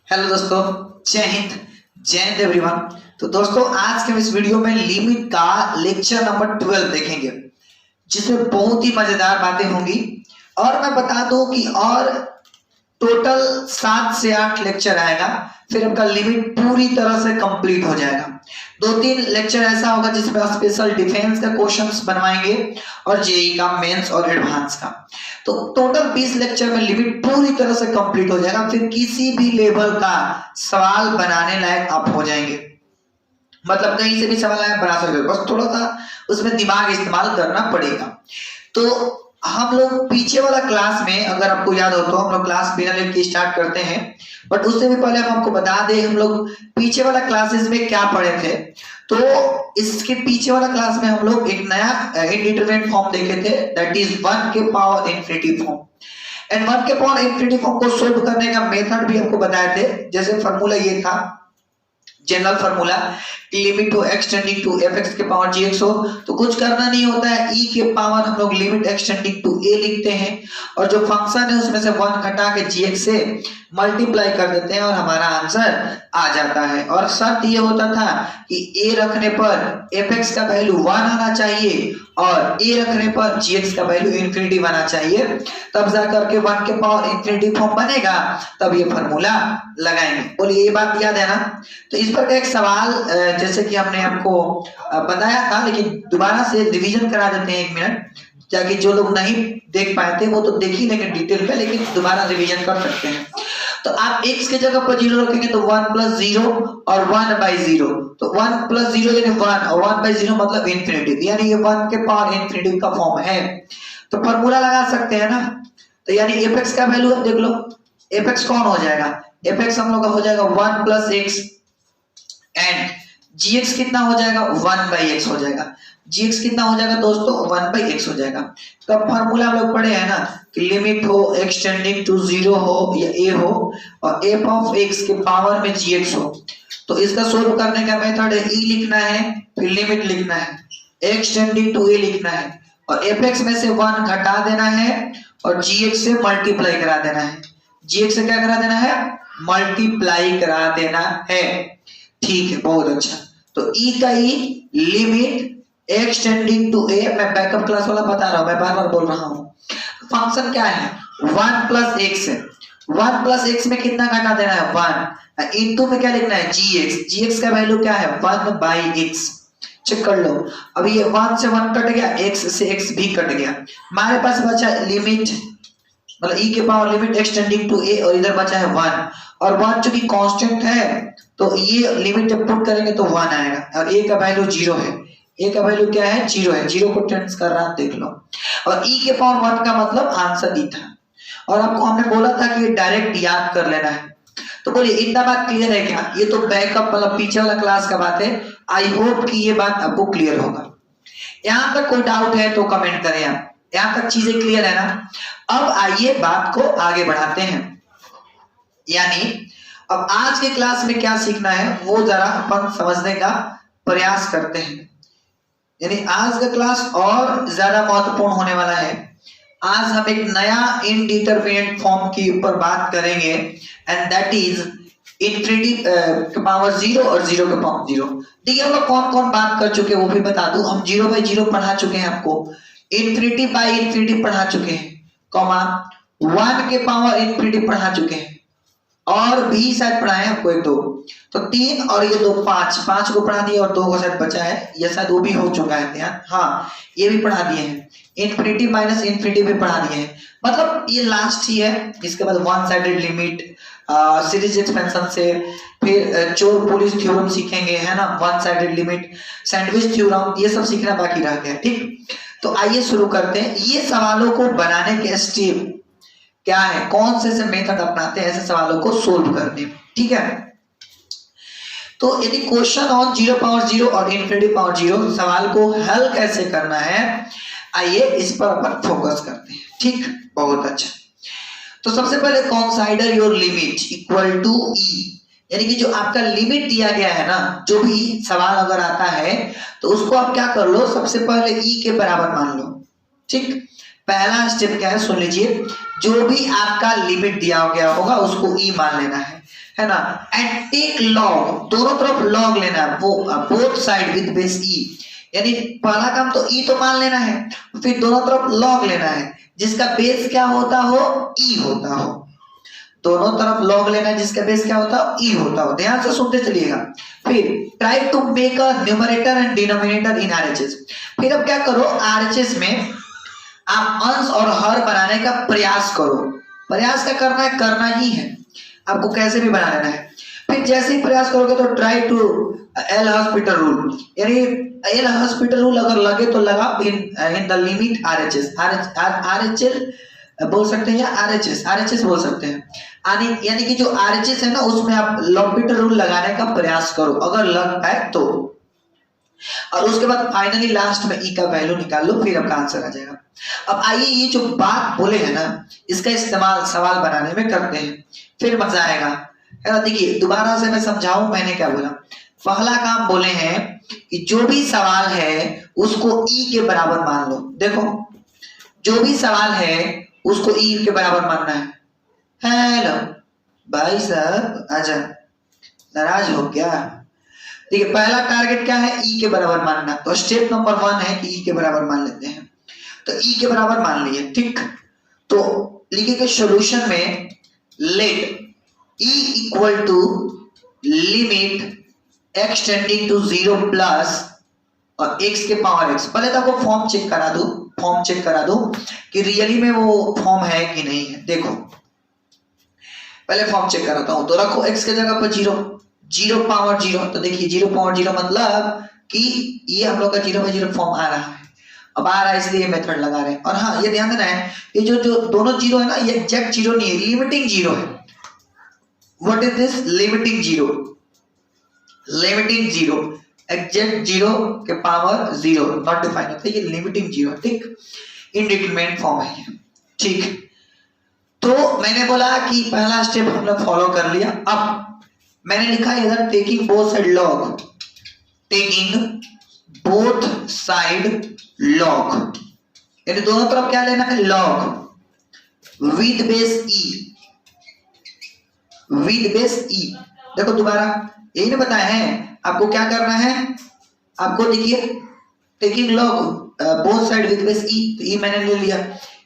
Hello दोस्तों, जय हिंद, जय हिंद एवरीवन। तो दोस्तों, आज के इस वीडियो में लिमिट का लेक्चर नंबर 12 देखेंगे, जिसमें बहुत ही मजेदार बातें होंगी। और मैं बता दूं कि और टोटल 7 से 8 लेक्चर आएगा, फिर आपका लिमिट पूरी तरह से कंप्लीट हो जाएगा। 2-3 लेक्चर ऐसा होगा जिसमें स्पेशल डिफेंस का क्वेश्चंस बनवाएंगे और जेई का मेंस और एडवांस का। तो टोटल 20 लेक्चर में लिमिट पूरी तरह से कंप्लीट हो जाएगा, फिर किसी भी लेवल का सवाल बनाने लायक आप हो जाएंगे। मतलब कहीं से भी सवाल आया बना सकते हो, बस थोड़ा सा उसमें दिमाग इस्तेमाल करना पड़ेगा। तो हम लोग पीछे वाला क्लास में, अगर आपको याद हो तो हम लोग क्लास बिना लेट के स्टार्ट करते हैं, बट उससे भी पहले हम आपको बता दें हम लोग पीछे वाला क्लासेस में क्या पढ़े थे। तो इसके पीछे वाला क्लास में हम लोग एक नया इंडिटरमिनेट फॉर्म देखे थे, दैट इज 1 के पावर इंफिनिटी फॉर्म। एंड 1 के पावर इंफिनिटी फॉर्म को सोल्व करने का मेथड भी आपको बताए थे। जैसे फार्मूला ये था, जनरल फार्मूला, लिमिट हो एक्सटेंडिंग टू एफ एक्स के पावर जी एक्स हो, तो कुछ करना नहीं होता है, ई के पावर हम लोग लिमिट एक्सटेंडिंग टू ए लिखते हैं और जो फंक्शन है उसमें से 1 घटा के जी एक्स से मल्टीप्लाई कर देते हैं और हमारा आंसर आ जाता है। और शर्त ये होता था कि ए रखने पर एफ एक्स का वैल्यू 1 आना चाहिए और ए रखने पर जी एक्स का वैल्यू इंफिनिटी आना चाहिए, तब जा करके 1 के पावर इंफिनिटी फॉर्म बनेगा, तब ये फार्मूला लगाएंगे। बोलिए, ये बात याद है ना? तो इस पर का एक सवाल जैसे कि हमने आपको बताया था, लेकिन दोबारा से रिवीजन करा देते हैं 1 मिनट, ताकि जो लोग नहीं देख पाए थे वो तो देख ही लेंगे डिटेल में, लेकिन दोबारा रिवीजन कर सकते हैं। तो आप x की जगह पर 0 रखेंगे तो 1 + 0 और 1/0, तो 1 + 0 यानी 1 और 1/0 मतलब इंफिनिटी, यानी ये 1 के पावर इंफिनिटी का फॉर्म है। तो फार्मूला लगा सकते हैं ना। तो यानी f(x) का वैल्यू अब देख लो, f(x) कौन हो जाएगा? f(x) हम लोग का हो जाएगा 1 + x एंड gx कितना हो जाएगा? 1/x हो जाएगा। gx कितना हो जाएगा दोस्तों? 1/x हो जाएगा। तो अब फार्मूला हम लोग पढ़े हैं ना कि लिमिट हो एक्सटेंडिंग टू 0 हो या a हो और f(x) के पावर में gx हो, तो इसका सोल्व करने का मेथड है e लिखना है, फिर लिमिट लिखना है, एक्सटेंडिंग टू a लिखना है और f(x) में से 1 घटा देना है और gx से मल्टीप्लाई करा देना है। gx से क्या करा देना है? मल्टीप्लाई करा देना है। ठीक है, बहुत अच्छा। तो ई का ई, लिमिट एक्सटेंडिंग टू ए, मैं बैकअप क्लास वाला बता रहा हूं, मैं बार बार बोल रहा हूं। फंक्शन क्या है? 1 + x है। 1 + x में कितना घटा देना है? 1 इनटू में क्या लिखना है? gx। gx का वैल्यू क्या है? 1/x। चेक कर लो, अभी ये 1 से 1 कट गया, x से x भी कट गया, हमारे पास बचा लिमिट, मतलब e के power limit extending to a और इधर बचा है 1, और 1 चूंकि कांस्टेंट है तो ये लिमिट जब पुट करेंगे तो 1 आएगा और a का वैल्यू 0 है। a का वैल्यू क्या है? 0 है। 0 को टेंस कर रहा है, देख लो। और e के पावर 1 का मतलब आंसर ही था, और आपको हमने बोला था कि ये डायरेक्ट याद कर लेना है। तो बोलिए, इतना बात क्लियर है क्या? ये तो बैकअप मतलब पीछे वाला क्लास का बात है। आई होप कि ये बात आपको क्लियर होगा। यहां तक कोई डाउट है तो कमेंट करें आप। यहां तक चीजें क्लियर है ना? अब आइए बात को आगे बढ़ाते हैं, यानी अब आज के क्लास में क्या सीखना है वो जरा अपन समझने का प्रयास करते हैं। यानी आज का क्लास और ज्यादा महत्वपूर्ण होने वाला है। आज हम एक नया इंडिटरमिनेट फॉर्म के ऊपर बात करेंगे, एंड दैट इज इंफिनिटी के पावर 0 और 0 के पावर 0। देखिए हम लोग कौन कौन बात कर चुके हैं वो भी बता दूं। हम 0/0 पढ़ा चुके हैं आपको, इंफिनिटी बाय इंफिनिटी पढ़ा चुके हैं, कॉमा 1 के पावर इंफिनिटी पढ़ा चुके हैं, और भी शायद पढ़ाए आपको 1-2, तो 3 और ये 2 5 को पढ़ा दिए और 2 को शायद बचा है, ये शायद वो भी हो चुका है ध्यान। हाँ, ये भी पढ़ा दिए हैं, इंफिनिटी माइनस इंफिनिटी भी पढ़ा दिए हैं, मतलब ये लास्ट ही है। इसके बाद one sided limit, series expansion से फिर चोर पुलिस थ्योरम सीखेंगे, है ना, one sided limit, sandwich theorem, ये सब सीखना बाकी रह गया। ठीक, तो आइए शुरू करते हैं। ये सवालों को बनाने के स्टेप क्या है, कौन से मेथड अपनाते हैं ऐसे सवालों को सोल्व करने में। ठीक है, तो यदि क्वेश्चन ऑन 0/0 और इंफिनिटी पावर 0 सवाल को हल कैसे करना है, आइए इस पर अपन फोकस करते हैं। ठीक, बहुत अच्छा। तो सबसे पहले consider your limit equal to E, यानी कि जो आपका लिमिट दिया गया है ना, जो भी सवाल अगर आता है तो उसको आप क्या कर लो, सबसे पहले ई के बराबर मान लो। ठीक, पहला स्टेप क्या है सुन लीजिए, जो भी आपका लिमिट दिया गया होगा उसको ई मान लेना है ना। एंड टेक लॉग, दोनों तरफ लॉग लेना है, वो बोथ साइड विद बेस ई, यानी पहला काम तो ई तो मान लेना है, फिर दोनों तरफ लॉग लेना है जिसका बेस क्या होता हो, ई होता हो। दोनों तरफ लॉग लेना है जिसका बेस क्या होता हो, ई होता हो। ध्यान से सुनते चलिएगा। फिर try to make a numerator and denominator in RHS. फिर अब क्या करो, आरएचएस में आप अंश और हर बनाने का प्रयास करो। प्रयास क्या करना है, करना ही है, आपको कैसे भी बना लेना है। फिर जैसे ही प्रयास करोगे तो try to L hospital rule, यानी एल हॉस्पिटल रूल अगर लगे तो लगा in the limit RHS, RHL बोल सकते हैं या आरएचएस बोल सकते हैं, यानी कि जो आरएचएस है ना उसमें आप लॉपिटल रूल लगाने का प्रयास करो अगर लग पाए तो। और उसके बाद फाइनली लास्ट में ई का वैल्यू निकाल लो, फिर आपका आंसर आ जाएगा। अब आइए ये जो बात बोले हैं ना इसका इस्तेमाल सवाल बनाने में करते हैं, फिर मजा आएगा, है ना। देखिए दोबारा से मैं समझाऊं मैंने क्या बोला। पहला काम बोले हैं कि जो भी सवाल है उसको ई के बराबर मान लो। देखो जो भी सवाल है उसको ई के बराबर मानना है। हेलो भाई साहब आजा, नाराज हो क्या? देखिए पहला टारगेट क्या है, ई के बराबर मानना। तो स्टेप नंबर 1 है कि ई के बराबर मान लेते हैं, तो ई के बराबर मान लिए, ठीक। तो लिखेंगे सॉल्यूशन में let e equal to limit x tending to 0 plus और x के पावर x। पहले तो आपको फॉर्म चेक करा दो कि रियली में वो फॉर्म है कि नहीं है। देखो पहले फॉर्म चेक कराता हूं, तो रखो x के जगह पर 0 पावर 0। तो देखिए 0 पावर 0 मतलब कि ये हम लोग का 0/0 फॉर्म आ रहा है। अब आ रहा है इसलिए मेथड लगा रहे हैं। और हाँ ये ध्यान देना है, ये जो दोनों जीरो है ना ये एग्जैक्ट जीरो नहीं है, लिमिटिंग जीरो है। What is this limiting zero? Limiting zero, exact zero के पावर 0 नॉट डिफाइन होता है, ये लिमिटिंग जीरो, ठीक। इनडिटरमिनेट फॉर्म है ये, ठीक। तो मैंने बोला कि पहला स्टेप हम लोग फॉलो कर लिया। अब मैंने लिखा है इधर taking both side log, taking both side log, यानी दोनों तरफ क्या लेना है, log with base E, with base E. देखो दोबारा यही ना बताया है आपको क्या करना है, आपको देखिए taking log both side with base E, तो ई मैंने ले लिया,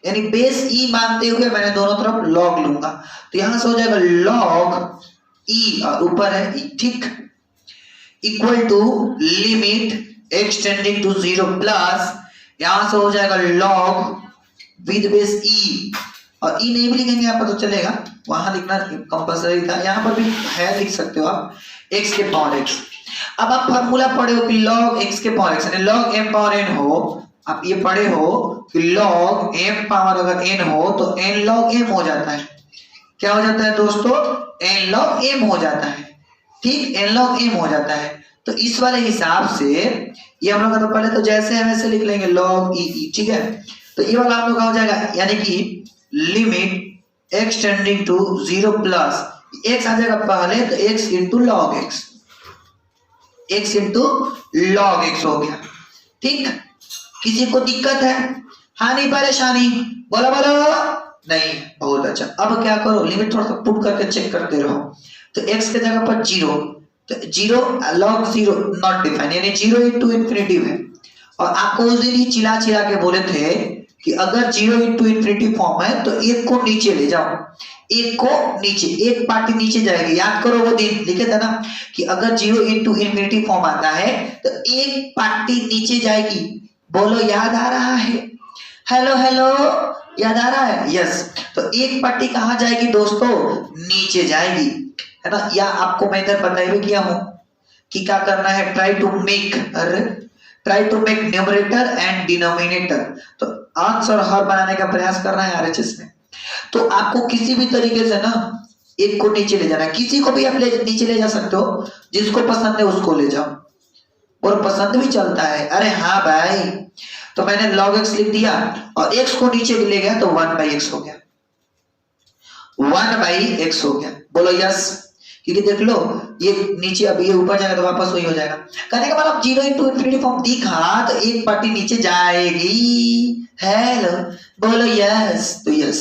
यानी बेस ई मानते हुए मैंने दोनों तरफ लॉग लूंगा। तो यहां से हो जाएगा लॉग ई और ऊपर है ई, ठीक, equal to limit x tending to 0 plus, यहां से हो जाएगा लॉग विद बेस ई, और ई नहीं भी लिखेंगे यहाँ पर तो चलेगा, वहां लिखना कंपलसरी था, यहाँ पर भी है लिख सकते हो आप x के पावर x। अब आप फार्मूला पढ़े हो कि log x के पावर x, यानी log m पावर n हो, आप ये पढ़े हो कि log m पावर अगर n हो तो n log m हो जाता है। क्या हो जाता है दोस्तों, n log m हो जाता है, ठीक, n log m हो जाता है। तो इस वाले हिसाब से ये हम लोग तो पहले तो जैसे है वैसे लिख लेंगे log e, ठीक है। तो ये वाला हम लोग का हो जाएगा, यानी कि limit x tending to 0 plus x आ जाएगा पहले तो x into log x, x into log x हो गया, ठीक। किसी को दिक्कत है, हानि परेशानी, बोला बोलो नहीं, बहुत अच्छा। अब क्या करो, लिमिट थोड़ा सा पुट करके चेक करते रहो। तो x के जगह पर 0, तो 0 log 0 नॉट डिफाइन, यानी 0 इंटू इन्फिनिटिव है। और आपको उस दिन ही चिल्ला के बोले थे कि अगर 0 इंटू इन्फिनिटी फॉर्म है तो एक को नीचे ले जाओ, एक को नीचे, एक पार्टी नीचे जाएगी। याद करो वो दिन लिखे था ना कि अगर 0 इंटू इन्फिनिटी फॉर्म आता है तो एक पार्टी नीचे जाएगी। बोलो याद आ रहा है? हेलो हेलो, याद आ रहा है? यस। तो एक पार्टी कहाँ जाएगी दोस्तों, नीचे जाएगी, है ना। या आपको मैं इधर बताया भी किया हूं कि क्या करना है, try to make numerator and denominator. तो अंश और हर बनाने का प्रयास करना है आरएचएस में। तो आपको किसी भी तरीके से ना एक को नीचे ले जाना है, किसी को भी आप नीचे ले जा सकते हो, जिसको पसंद है उसको ले जाओ, और पसंद भी चलता है। अरे हाँ भाई, तो मैंने log x लिख दिया और x को नीचे ले गया तो 1/x हो गया, 1/x हो गया। बोलो यस, क्योंकि देख लो ये नीचे, अब ये ऊपर जाएगा तो वापस वही हो जाएगा। कहने का मतलब 0 इंटू इन्फिनिटी फॉर्म दिखा तो एक पार्टी नीचे जाएगी, हेलो, बोलो यस तो यस,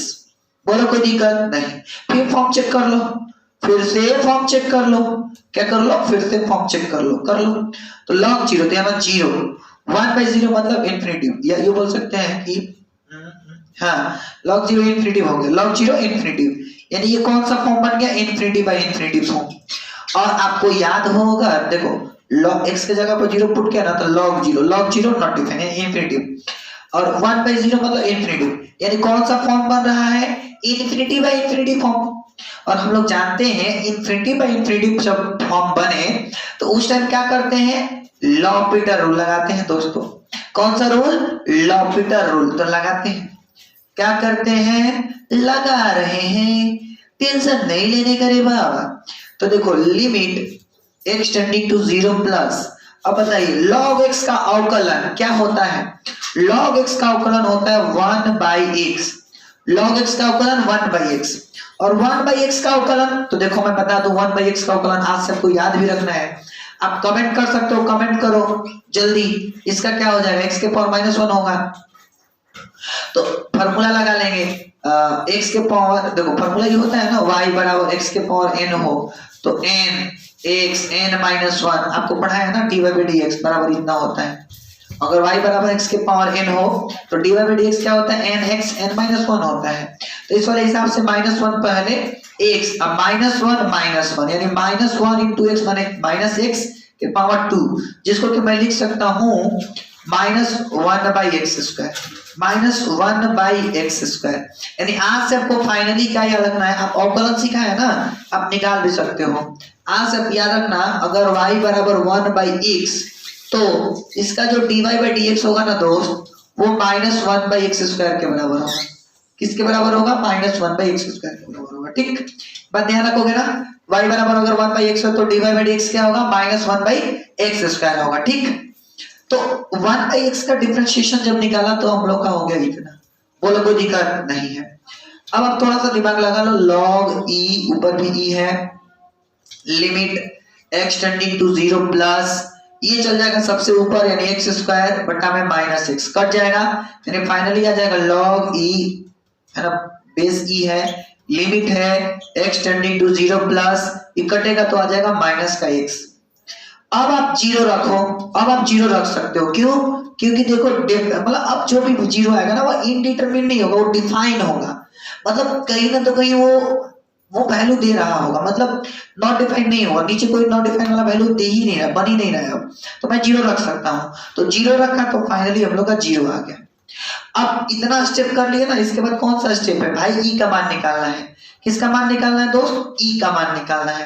बोलो कोई दिक्कत नहीं। फिर फॉर्म चेक कर लो, फिर से फॉर्म चेक कर लो, क्या कर लो, फिर से फॉर्म चेक कर लो, कर लो। तो log 0 तो यहाँ 0, 1/0 मतलब इन्फिनिटिव, या ये बोल सकते हैं कि हाँ log 0 इन्फिनिटिव हो गया, log 0 इन्फिनिटिव, यानी ये कौन सा फॉर्म बन गया, इन्फिनिटी बाय इन्फिनिटी फॉर्म। और आपको याद होगा, देखो log x के जगह पर 0 पुट किया ना, तो log 0 नॉट डिफाइन इन्फिनिटिव, और 1/0 मतलब इन्फिनिटिव, यानी कौन सा फॉर्म बन रहा है, इन्फिनिटी बाय इन्फिनिटी फॉर्म। और हम लोग जानते हैं इन्फिनिटी बाय इन्फिनिटी जब फॉर्म बने तो उस टाइम क्या करते हैं, लॉपिटल रूल लगाते हैं दोस्तों। कौन सा रूल, लॉपिटल रूल, तो लगाते हैं, क्या करते हैं, लगा रहे हैं, टेंशन नहीं लेने का रे बाबा। तो देखो limit x tending to 0 plus, अब बताइए log x का अवकलन क्या होता है, log x का अवकलन होता है 1/x, log x का अवकलन 1/x, और 1/x का अवकलन, तो देखो मैं बता दूं 1/x का अवकलन आज सबको याद भी रखना है, आप कमेंट कर सकते हो, कमेंट करो जल्दी, इसका क्या हो जाएगा, x के पावर -1 होगा, तो फॉर्मूला लगा लेंगे, x के पावर, देखो फॉर्मूला ये होता है ना, y बराबर x के पावर n हो, तो n x n-1, आपको पढ़ा है ना, dy/dx बराबर इतना होता है। अगर y बराबर x के पावर n हो तो dy/dx क्या होता है, nx n-1 होता है। तो इस वाले हिसाब से -1 पहले x, अब -1 यानी -1 × x माने -x के पावर 2, जिसको कि मैं लिख सकता हूँ -1/x², -1/x², यानी आज से आपको फाइनली क्या याद रखना है, आप अवकलन सीखा है ना, आप निकाल भी सकते हो। आज से आप याद रखना, अगर y बराबर 1/x तो इसका जो dy/dx होगा ना दोस्त, वो -1/x² के बराबर होगा। किसके बराबर होगा, -1/x² के बराबर होगा, ठीक, बात ध्यान रखोगे ना। y बराबर अगर 1/x है तो dy/dx क्या होगा, -1/x² होगा, ठीक। तो 1/x का डिफरेंशिएशन जब निकाला तो हम लोग का हो गया इतना, बोलो कोई दिक्कत नहीं है। अब आप थोड़ा सा दिमाग लगा लो, log e, ऊपर भी e है, limit x tending to 0 plus, ये चल जाएगा सबसे ऊपर, यानी x² बटा में -x कट जाएगा, यानी फाइनली आ जाएगा log e, है ना, बेस e है, लिमिट है x टेंडिंग टू 0 प्लस, ये कटेगा तो आ जाएगा -x। अब आप 0 रखो, अब आप 0 रख सकते हो, क्यों, क्योंकि देखो मतलब अब जो भी 0 आएगा ना वो इनडिटरमिनेट नहीं होगा, वो डिफाइन होगा, मतलब कहीं ना तो कहीं वो वैल्यू दे रहा होगा, मतलब नॉट डिफाइन नहीं होगा, नीचे कोई नॉट डिफाइन वाला वैल्यू दे ही नहीं रहा, बन ही नहीं रहा है, अब तो मैं 0 रख सकता हूँ, तो 0 रखा तो फाइनली हम लोग का 0 आ गया। अब इतना स्टेप कर लिया ना, इसके बाद कौन सा स्टेप है भाई, ई का मान निकालना है। किसका मान निकालना है दोस्त, ई का मान निकालना है।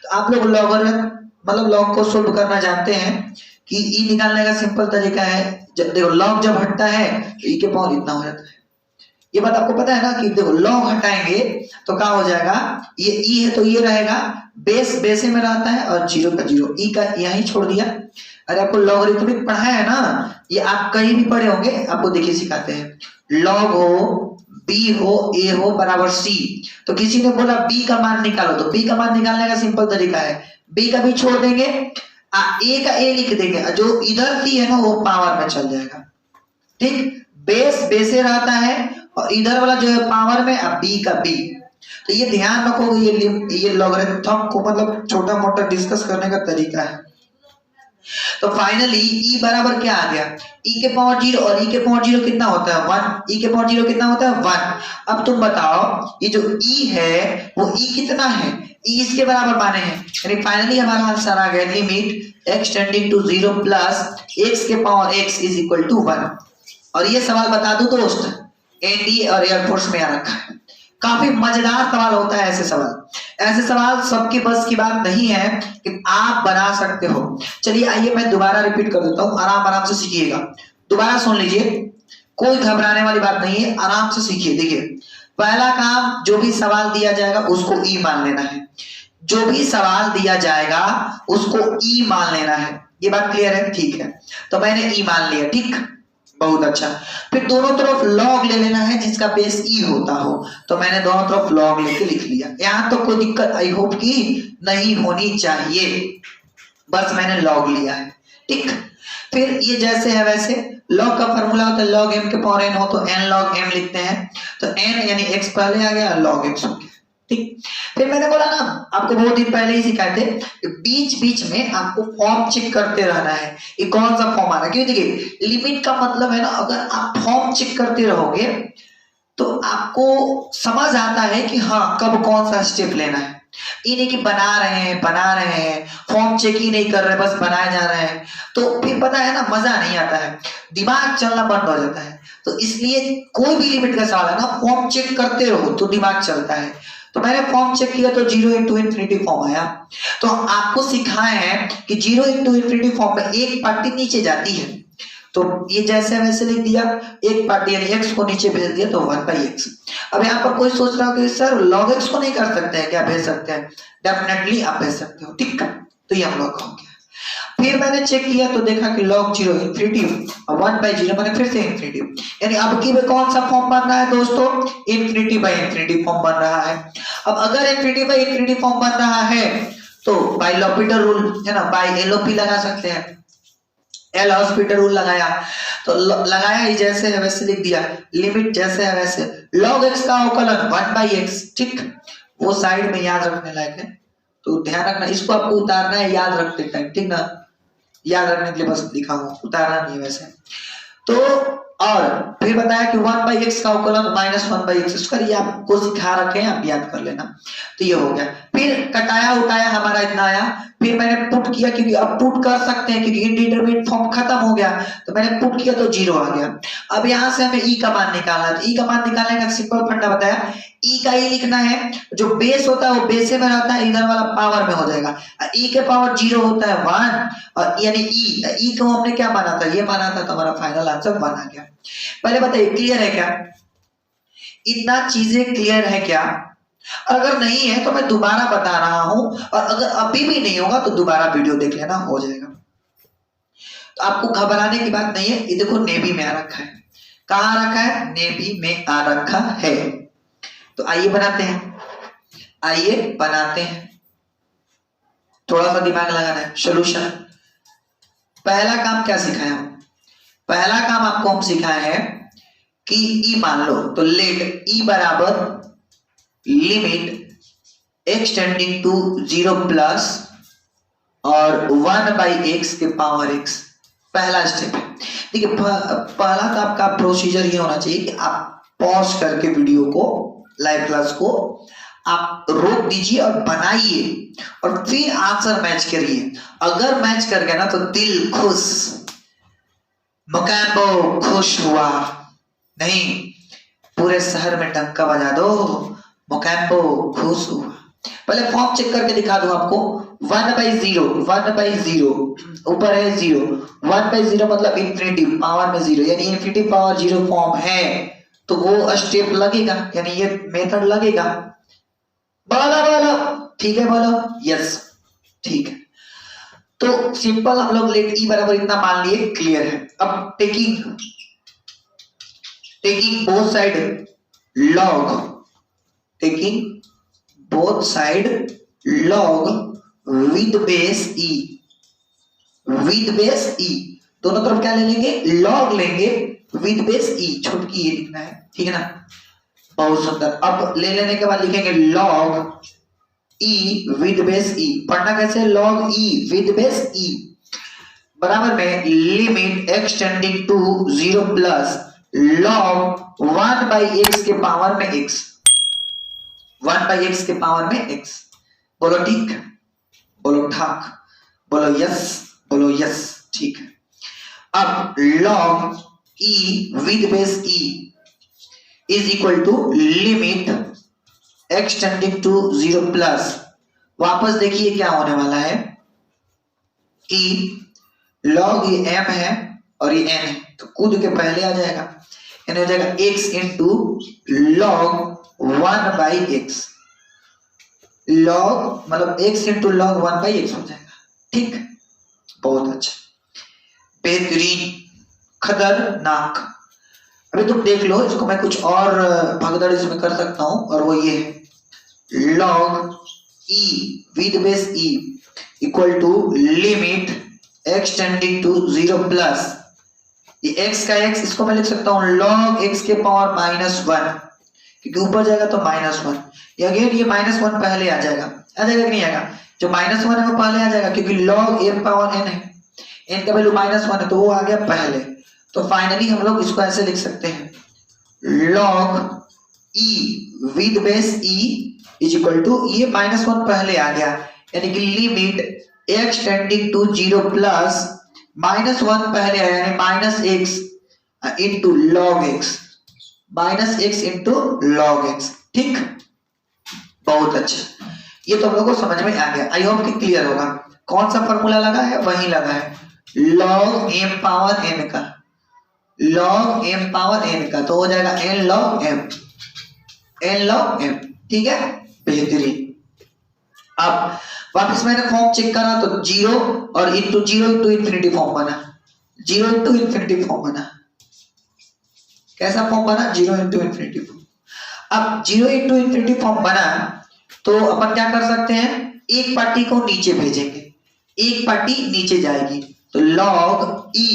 तो आप लोग लॉगरिथम मतलब लॉग को सोल्व करना जानते हैं कि ई निकालने का सिंपल तरीका है, जब देखो लॉग जब हटता है तो ई के पावर इतना हो जाता है, ये बात आपको पता है ना, कि देखो लॉग हटाएंगे तो क्या हो जाएगा, ये ई है तो ये रहेगा, बेस बेसे में रहता है, और 0 का 0, ई का यहीं छोड़ दिया। अरे आपको लॉगरिथमिक पढ़ा है ना, ये आप कहीं भी पढ़े होंगे, आपको देखिए सिखाते हैं, लॉग हो, बी हो, ए हो बराबर सी, तो किसी ने बोला बी का मान निकालो, तो बी का मान निकालने का सिंपल तरीका है, बी का भी छोड़ देंगे, ए का ए लिख देंगे, जो इधर सी है ना वो पावर में चल जाएगा, ठीक, बेस बेसे रहता है, और इधर वाला जो है पावर में, अब बी का बी। तो ये ध्यान रखोगे, ये लॉगरिथम को मतलब छोटा मोटा डिस्कस करने का तरीका है। तो फाइनली e बराबर क्या आ गया, e के पावर 0, और e के पावर 0 कितना होता है 1, e के पावर 0 कितना होता है 1। अब तुम बताओ ये जो e है वो e कितना है, e इसके बराबर माने हैं, यानी फाइनली हमारा आंसर आ गया, limit x tending to 0 plus x के power x is equal to 1। और ये सवाल बता दूं दोस्त, एनडीए और एयरफोर्स में आ रखा है, काफी मजेदार सवाल होता है ऐसे सवाल सबके बस की बात नहीं है कि आप बना सकते हो। चलिए आइए मैं दोबारा रिपीट कर देता हूँ, आराम आराम से सीखिएगा, दोबारा सुन लीजिए, कोई घबराने वाली बात नहीं है, आराम से सीखिए। देखिए पहला काम, जो भी सवाल दिया जाएगा उसको ई मान लेना है, जो भी सवाल दिया जाएगा उसको ई मान लेना है, ये बात क्लियर है, ठीक है, तो मैंने ई मान लिया, ठीक, बहुत अच्छा। फिर दोनों तरफ लॉग ले लेना है जिसका बेस ई होता हो, तो मैंने दोनों तरफ लॉग लेके लिख लिया, यहां तो कोई दिक्कत आई होप की नहीं होनी चाहिए, बस मैंने लॉग लिया है, ठीक। फिर ये जैसे है वैसे लॉग का फॉर्मूला होता है लॉग m के पावर n हो तो n log m लिखते हैं, तो n यानी x पहले आ गया, log x हो गया। ठीक, फिर मैंने बोला ना आपको बहुत दिन पहले ही सिखाए थे, बीच बीच में आपको फॉर्म चेक करते रहना है, ये कौन सा फॉर्म आ रहा है। क्योंकि देखिए लिमिट का मतलब है ना, अगर आप फॉर्म चेक करते रहोगे तो आपको समझ आता है कि हाँ कब कौन सा स्टेप लेना है। ये नहीं कि बना रहे हैं फॉर्म चेक ही नहीं कर रहे, बस बनाए जा रहे हैं, तो फिर पता है ना मजा नहीं आता है, दिमाग चलना बंद हो जाता है। तो इसलिए कोई भी लिमिट का सवाल है ना, फॉर्म चेक करते रहो तो दिमाग चलता है। तो मैंने फॉर्म चेक किया तो 0 into infinity फॉर्म आया। तो आपको सिखाए हैं कि 0 into infinity फॉर्म में एक पार्टी नीचे जाती है, तो ये जैसे वैसे लिख दिया, एक पार्टी यानी x को नीचे भेज दिया तो 1/x। अब यहाँ पर कोई सोच रहा हो कि सर log x को नहीं कर सकते हैं क्या? भेज सकते हैं, डेफिनेटली आप भेज सकते हो। ठीक, तो ये हम लोग हो गया। फिर मैंने चेक किया तो देखा कि log 0 इंफिनिटी 1/0 मैंने फिर से इंफिनिटी, यानी अब की में कौन सा फॉर्म बन रहा है दोस्तों? इंफिनिटी बाय इंफिनिटी फॉर्म बन रहा है। अब अगर इंफिनिटी बाय इंफिनिटी फॉर्म बन रहा है तो बाय लॉपिटर रूल है ना, बाय एलओपी लगा सकते हैं, एल हॉस्पिटल रूल लगाया तो लगाया ही जैसे है वैसे लिख दिया, लिमिट जैसे है वैसे, log x का अवकलन 1/x। ठीक, वो साइड में याद रखने लायक है, तो ध्यान रखना, इसको आपको उतारना है याद रखते टाइम, ठीक ना, याद रखने के लिए बस लिखा हूं, उतारना नहीं है वैसे। तो और फिर बताया कि 1/x का अवकलन -1/x, इसका ये आपको सिखा रखे हैं, आप याद कर लेना। तो ये हो गया। फिर कटाया उठाया हमारा इतना आया, फिर मैंने पुट किया, क्योंकि अब पुट कर सकते हैं क्योंकि इंडिटरमिनेट फॉर्म खत्म हो गया, तो मैंने पुट किया तो 0 आ गया। अब यहाँ से हमें ई का मान निकालना है, तो ई का मान निकालने का सिंपल फंडा बताया, ई का ई लिखना है, जो बेस होता है वो बेसे में रहता है, इधर वाला पावर में हो जाएगा। ई के पावर 0 होता है 1, और यानी ई को हमने क्या माना था? ये माना था, तो हमारा फाइनल आंसर 1 आ गया। पहले बताइए क्लियर है क्या? इतना चीजें क्लियर है क्या? अगर नहीं है तो मैं दोबारा बता रहा हूं, और अगर अभी भी नहीं होगा तो दोबारा वीडियो देख लेना, हो जाएगा। तो आपको घबराने की बात नहीं है। ये देखो नेवी में आ रखा है, कहां रखा है? नेवी में आ रखा है। तो आइए बनाते हैं, आइए बनाते हैं, थोड़ा सा दिमाग लगाना है। सोल्यूशन, पहला काम क्या सिखाया हूं? पहला काम आपको हम सिखाए हैं कि ई मान लो, तो लेट ई बराबर limit x tending to 0 plus और 1/x के पावर x, पहला स्टेप है। देखिए पहला तो आपका प्रोसीजर ये होना चाहिए कि आप पॉज करके वीडियो को, लाइव क्लास को आप रोक दीजिए और बनाइए, और फिर आंसर मैच करिए। अगर मैच कर गया ना तो दिल खुश, मोकैम्बो खुश हुआ, नहीं पूरे शहर में डंका बजा दो, मोकैम्बो खुश हुआ। पहले फॉर्म चेक करके दिखा दूं आपको, 1/0 ऊपर है 0, 1/0 मतलब इंफिनिटी पावर में 0, यानी इंफिनिटी पावर 0 फॉर्म है, तो वो स्टेप लगेगा, यानी ये मेथड लगेगा। बोलो ठीक है, बोलो यस, ठीक है। तो सिंपल हम लोग लेट ई बराबर इतना मान लिए, क्लियर है। अब taking both side log, taking both side log with base e, with base e, दोनों तरफ क्या ले लेंगे? log लेंगे with base e, छोटकी ये लिखना है, ठीक है ना, बहुत सुंदर। अब ले लेने के बाद लिखेंगे log e with base e, पढ़ना कैसे? log e with base e बराबर में limit x tending to 0 plus log 1/x के पावर में x, 1/x के पावर में x। बोलो ठीक, बोलो ठाक, बोलो यस, ठीक है। अब log e with base e is equal to limit x tending to 0 plus, वापस देखिए क्या होने वाला है कि log ये m है और ये n है, तो कूद के पहले आ जाएगा, यानी हो जाएगा x into log 1/x, log मतलब x इंटू log 1/x हो जाएगा। ठीक, बहुत अच्छा, बेहतरीन, खतरनाक। अभी तुम देख लो इसको, मैं कुछ और भगदड़ इसमें कर सकता हूं, और वो ये है log e with base e equal to limit x tending to 0 plus, ये x का x, इसको मैं लिख सकता हूँ log x के पावर -1, क्योंकि ऊपर जाएगा तो -1। ये अगेन ये -1 पहले आ जाएगा कि नहीं आएगा? जो -1 है वो पहले आ जाएगा, क्योंकि log m पावर n है, n का वैल्यू -1 है तो वो आ गया पहले। तो फाइनली हम लोग इसको ऐसे लिख सकते हैं log e with base e is equal to, ये -1 पहले आ गया, यानी कि limit x tending to 0 plus -1 पहले आया, यानी -x into log x, -x into log x। ठीक, बहुत अच्छा, ये तो हम लोग को समझ में आ गया। आई होप कि क्लियर होगा। कौन सा फॉर्मूला लगा है? वही लगा है log m पावर n का, log m पावर n का, तो हो जाएगा n log m, n log m। ठीक है, बेहतरीन। अब वापस मैंने फॉर्म चेक करा तो 0 और इंटू 0 इंटू इंफिनिटी फॉर्म बना, 0 इंटू इंफिनिटी फॉर्म बना। कैसा फॉर्म बना? 0 इंटू इंफिनिटी फॉर्म। अब 0 इंटू इंफिनिटी फॉर्म बना तो अपन क्या कर सकते हैं, एक पार्टी को नीचे भेजेंगे, एक पार्टी नीचे जाएगी, तो log e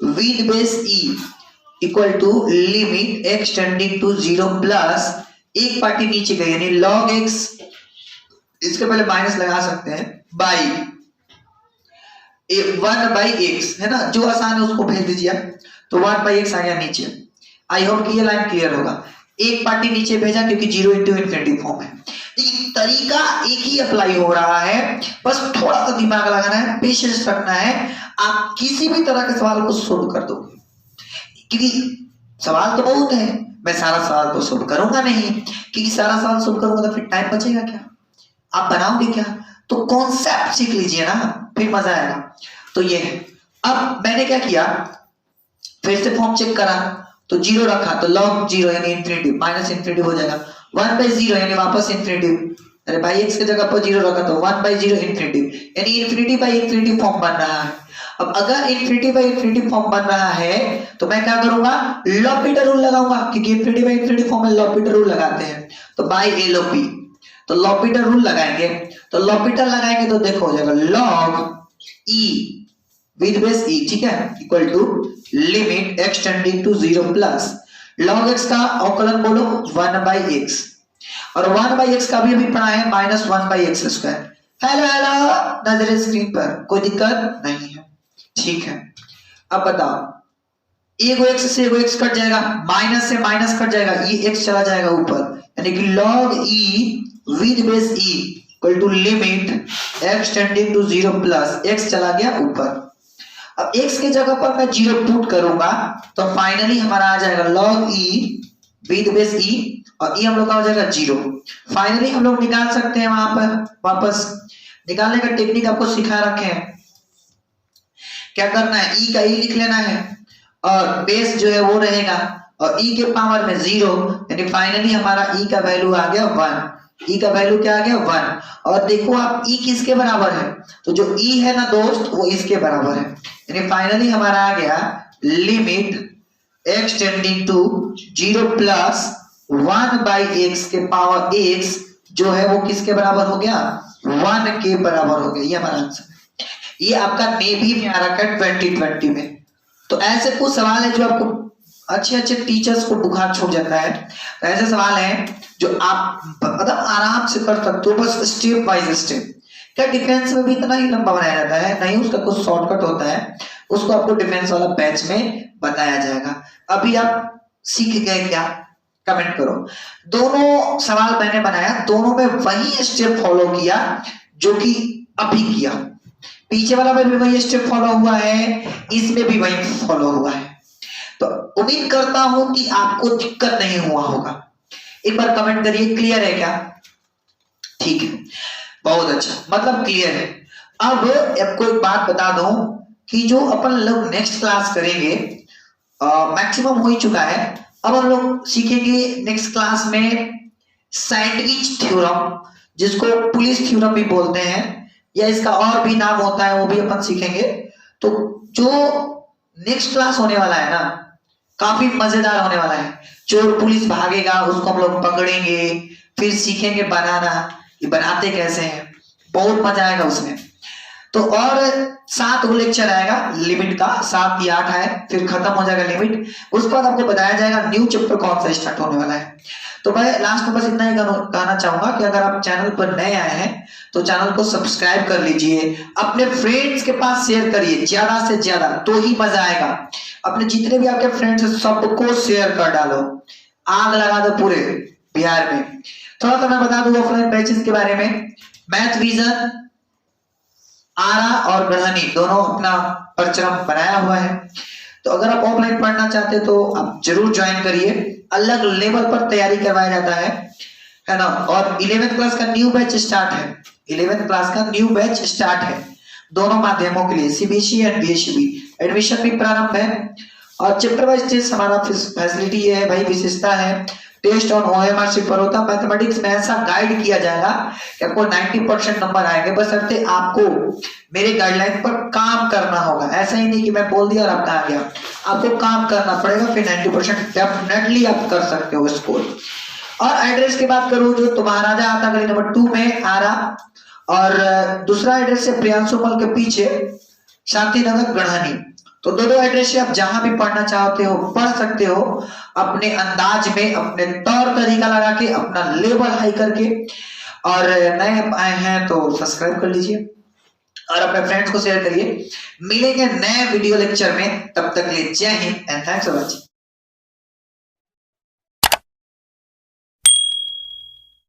with base e equal to limit x tending to 0 plus, एक पार्टी नीचे गई यानी log x, इसके पहले माइनस लगा सकते हैं, बाई 1/x है ना, जो आसान है उसको भेज दीजिए, तो 1/x आ गया नीचे। आई होप कि ये लाइन क्लियर होगा। एक पार्टी नीचे भेजा क्योंकि 0 इंटू इंफिनिटी फॉर्म है। तरीका एक ही अप्लाई हो रहा है, बस थोड़ा सा दिमाग लगाना है, पेशेंस रखना है, आप किसी भी तरह के सवाल को सोल्व कर दोगे, क्योंकि सवाल तो बहुत है, मैं सारा सवाल को सोल्व करूंगा नहीं, क्योंकि सारा सवाल सोल्व करूंगा तो फिर टाइम बचेगा क्या, आप बनाओगे क्या? तो कॉन्सेप्ट सीख लीजिए ना, फिर मजा आएगा। तो ये है। अब मैंने क्या किया, फिर से फॉर्म चेक करा तो 0 रखा, तो log 0 यानी इंफिनिटी, माइनस इंफिनिटी हो जाएगा, 1/0 यानी वापस इंफिनिटी, अरे भाई x की जगह पर 0 रखा तो 1/0 इंफिनिटी, यानी इंफिनिटी बाई इंफिनिटी फॉर्म बन रहा है। अब अगर इंफिनिटी बाई इंफिनिटी फॉर्म बन रहा है तो मैं क्या करूंगा, लॉपिटर रूल लगाऊंगा, क्योंकि इंफिनिटी बाई इंफिनिटी फॉर्म में लॉपिटर रूल लगाते हैं, तो बाई LOP, तो लॉपिटर रूल लगाएंगे, तो लॉपिटर लगाएंगे तो देखो हो जाएगा log e with base e, ठीक है, equal to limit x tending to 0 plus log x का अवकलन बोलो 1/x, और 1/x का भी अभी पढ़ा है -1/x स्क्वायर। हेलो हेलो, नजर स्क्रीन पर, कोई दिक्कत नहीं है, ठीक है। अब बताओ, एगो x से एगो x कट जाएगा, माइनस से माइनस कट जाएगा, ये x चला जाएगा ऊपर, यानी कि log e with base e equal to limit x tending to 0 plus x चला गया ऊपर। अब x के जगह पर मैं 0 पुट करूंगा तो फाइनली हमारा आ जाएगा log e with base e, और e हम लोग का हो जाएगा 0। फाइनली हम लोग निकाल सकते हैं, वहां पर वापस निकालने का टेक्निक आपको सिखा रखे हैं। क्या करना है, e का e लिख लेना है, और बेस जो है वो रहेगा, और e के पावर में 0, यानी फाइनली हमारा e का वैल्यू आ गया 1, e का वैल्यू क्या आ गया 1। और देखो आप e किसके बराबर है, तो जो e है ना दोस्त वो इसके बराबर है, यानी फाइनली हमारा आ गया limit x tending to 0 plus 1/x के पावर x जो है वो किसके बराबर हो गया, 1 के बराबर हो गया। ये हमारा आंसर, ये आपका नेवी में आ रखा है 2020 में। तो ऐसे कुछ सवाल है जो आपको अच्छे अच्छे टीचर्स को बुखार छूट जाता है, तो ऐसे सवाल हैं जो आप मतलब आराम से कर सकते हो, बस स्टेप बाय स्टेप। क्या डिफेंस में भी इतना ही लंबा बनाया जाता है? नहीं, उसका कुछ शॉर्टकट होता है, उसको आपको डिफेंस वाला बैच में बताया जाएगा। अभी आप सीख गए क्या? कमेंट करो। दोनों सवाल मैंने बनाया, दोनों में वही स्टेप फॉलो किया जो कि अभी किया, पीछे वाला में भी वही स्टेप फॉलो हुआ है, इसमें भी वही फॉलो हुआ है। तो उम्मीद करता हूं कि आपको दिक्कत नहीं हुआ होगा। एक बार कमेंट करिए क्लियर है क्या? ठीक है, बहुत अच्छा, मतलब क्लियर है। अब आपको एक बात बता दूं कि जो अपन लोग नेक्स्ट क्लास करेंगे, मैक्सिमम हो ही चुका है, अब हम लोग सीखेंगे नेक्स्ट क्लास में सैंडविच थ्योरम, जिसको पुलिस थ्योरम भी बोलते हैं, या इसका और भी नाम होता है, वो भी अपन सीखेंगे। तो जो नेक्स्ट क्लास होने वाला है ना, काफी मजेदार होने वाला है। चोर पुलिस भागेगा, उसको हम लोग पकड़ेंगे, फिर सीखेंगे बनाना, ये बनाते कैसे हैं, बहुत मजा आएगा उसमें। तो और 7 लेक्चर आएगा लिमिट का, 7 या 8 है, फिर खत्म हो जाएगा लिमिट। उसके बाद आपको बताया जाएगा न्यू चैप्टर कौन सा स्टार्ट होने वाला है। तो मैं लास्ट में बस इतना ही कहना चाहूंगा कि अगर आप चैनल पर नए आए हैं तो चैनल को सब्सक्राइब कर लीजिए, अपने फ्रेंड्स के पास शेयर करिए ज्यादा से ज्यादा, तो ही मजा आएगा। अपने जितने भी आपके फ्रेंड्स हैं सबको शेयर कर डालो, आग लगा दो पूरे बिहार में। थोड़ा सा मैं बता दूं ऑफलाइन बैचेस के बारे में। मैथ विजन, आरा और गढ़नी दोनों अपना परचम बनाया हुआ है। तो अगर आप ऑफलाइन पढ़ना चाहते हैं तो आप जरूर ज्वाइन करिए। अलग लेवल पर तैयारी करवाया जाता है ना। और 11th क्लास का न्यू बैच स्टार्ट है, 11th क्लास का न्यू बैच स्टार्ट है दोनों माध्यमों के लिए, सीबीएसई एंड बीएसई। एडमिशन भी प्रारंभ है और चैप्टर वाइज टेस्ट हमारा फैसिलिटी ये है भाई, विशेषता है टेस्ट ऑन ओएमआर से पर होता। मैथमेटिक्स में ऐसा गाइड किया जाएगा कि आपको 90% नंबर आएंगे, बशर्ते आपको मेरे गाइडलाइन पर काम करना होगा। ऐसा ही नहीं कि मैं बोल दिया और आपका आ गया, आपको काम करना पड़ेगा, फिर 90% डेफिनेटली आप कर सकते हो स्कोर। और एड्रेस की बात करूं जो तुम्हारा राजा आता गली नंबर 2 में आरा, और दूसरा एड्रेस है प्रियांशु मॉल के पीछे शांति नगर गढ़नी। तो दोनों एड्रेस से आप जहां भी पढ़ना चाहते हो पढ़ सकते हो, अपने अंदाज में, अपने तौर तरीका लगा के, अपना लेवल हाई करके। और नए आए हैं तो सब्सक्राइब कर लीजिए और अपने फ्रेंड्स को शेयर करिए। मिलेंगे नए वीडियो लेक्चर में, तब तक के लिए जय Hind and thanks for watching.